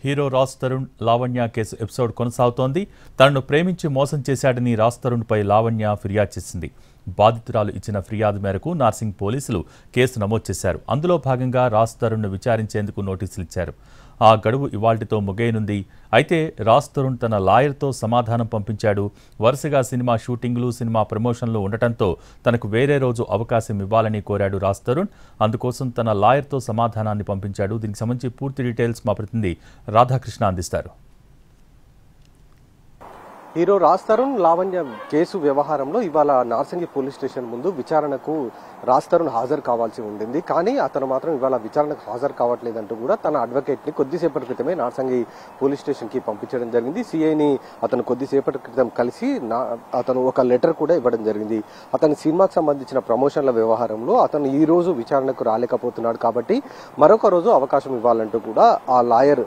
Hero Raj Tarun Lavanya case episode కొనసాగుతోంది. తనను ప్రేమించి మోసం చేశాడని రాజ్ తరుణ్పై లావణ్య ఫిర్యాదు చేసింది. బాధితురాలు ఇచ్చిన ఫిర్యాదు మేరకు నార్సింగ్ పోలీసులు కేసు నమోదు చేశారు. అందులో భాగంగా రాజ్ తరుణ్ను విచారించేందుకు నోటీసులు ఇచ్చారు. ఆ గడువు ఇవాళ్టితో ముగియనుంది. అయితే రాజ్ తరుణ్ తన లాయర్తో సమాధానం పంపించాడు. వరుసగా సినిమా షూటింగ్లు, సినిమా ప్రమోషన్లు ఉండటంతో తనకు వేరే రోజు అవకాశం ఇవ్వాలని కోరాడు రాజ్ తరుణ్. అందుకోసం తన లాయర్తో సమాధానాన్ని పంపించాడు. దీనికి సంబంధించి పూర్తి డీటెయిల్స్ మా ప్రతినిధి రాధాకృష్ణ అందిస్తారు. హీరో రాజ్ తరుణ్ లావణ్య కేసు వ్యవహారంలో ఇవాళ నార్సింగి పోలీస్ స్టేషన్ ముందు విచారణకు రాజ్ తరుణ్ హాజరు కావాల్సి ఉండింది. కానీ అతను మాత్రం ఇవాళ విచారణకు హాజరు కావట్లేదంటూ కూడా తన అడ్వకేట్ ని కొద్దిసేపటి క్రితమే నార్సింగి పోలీస్ స్టేషన్ కి పంపించడం జరిగింది. సిఐని అతను కొద్దిసేపటి క్రితం కలిసి అతను ఒక లెటర్ కూడా ఇవ్వడం జరిగింది. అతని సినిమాకు సంబంధించిన ప్రమోషన్ల వ్యవహారంలో అతను ఈ రోజు విచారణకు రాలేకపోతున్నాడు కాబట్టి మరొక రోజు అవకాశం ఇవ్వాలంటూ కూడా ఆ లాయర్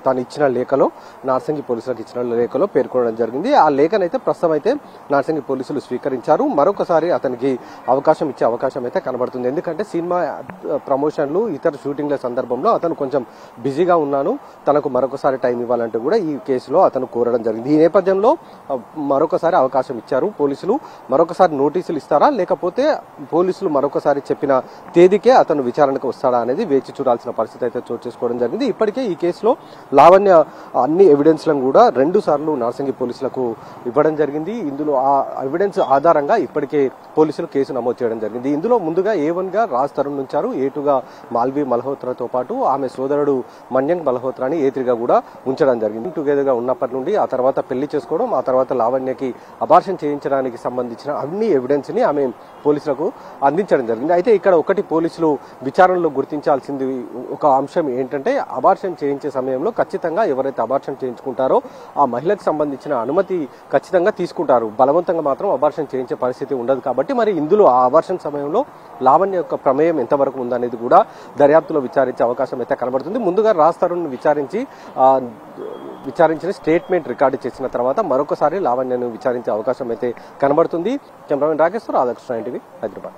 తను ఇచ్చిన లేఖలో, నార్సింగి పోలీసులకు ఇచ్చిన లేఖలో పేర్కొనడం జరిగింది. ఆ లేఖనైతే ప్రస్తుతం అయితే నార్సింగి పోలీసులు స్వీకరించారు. మరొకసారి అతనికి అవకాశం ఇచ్చే అవకాశం అయితే కనబడుతుంది. ఎందుకంటే సినిమా ప్రమోషన్లు, ఇతర షూటింగ్ల సందర్భంలో అతను కొంచెం బిజీగా ఉన్నాను, తనకు మరొకసారి టైం ఇవ్వాలంటూ కూడా ఈ కేసులో అతను కోరడం జరిగింది. ఈ నేపథ్యంలో మరొకసారి అవకాశం ఇచ్చారు పోలీసులు. మరొకసారి నోటీసులు ఇస్తారా, లేకపోతే పోలీసులు మరొకసారి చెప్పిన తేదీకే అతను విచారణకు వస్తాడా అనేది వేచి చూడాల్సిన పరిస్థితి అయితే చోటు చేసుకోవడం జరిగింది. ఇప్పటికే ఈ కేసులో లావణ్య అన్ని ఎవిడెన్స్లను కూడా 2 సార్లు నార్సింగి పోలీసులకు ఇవ్వడం జరిగింది. ఇందులో ఆ ఎవిడెన్స్ ఆధారంగా ఇప్పటికే పోలీసులు కేసు నమోదు చేయడం జరిగింది. ఇందులో ముందుగా A1 గా రాజ్ తరుణ్ ఉంచారు, A2 గా మాల్వి మల్హోత్రాతో పాటు ఆమె సోదరుడు మన్యంగ్ మల్హోత్రాని A3 గా కూడా ఉంచడం జరిగింది. టుగెదర్ గా ఉన్నప్పటి నుండి ఆ తర్వాత పెళ్లి చేసుకోవడం, ఆ తర్వాత లావణ్యకి అబార్షన్ చేయించడానికి సంబంధించిన అన్ని ఎవిడెన్స్ ని ఆమె పోలీసులకు అందించడం జరిగింది. అయితే ఇక్కడ ఒకటి పోలీసులు విచారణలో గుర్తించాల్సింది ఒక అంశం ఏంటంటే, అబార్షన్ చేయించే సమయంలో ఖచ్చితంగా ఎవరైతే అబార్షన్ చేయించుకుంటారో ఆ మహిళకు సంబంధించిన అనుమతి ఖచ్చితంగా తీసుకుంటారు. బలవంతంగా మాత్రం అబార్షన్ చేయించే పరిస్థితి ఉండదు. కాబట్టి మరి ఇందులో ఆ అబార్షన్ సమయంలో లావణ్య యొక్క ప్రమేయం ఎంతవరకు ఉందనేది కూడా దర్యాప్తులో విచారించే అవకాశం అయితే కనబడుతుంది. ముందుగా రాజ్ తరుణ్ విచారించిన స్టేట్మెంట్ రికార్డు చేసిన తర్వాత మరొకసారి లావణ్యను విచారించే అవకాశం అయితే కనబడుతుంది. కెమెరామెన్ రాకేష్ తో రాధాకృష్ణ, NTV, హైదరాబాద్.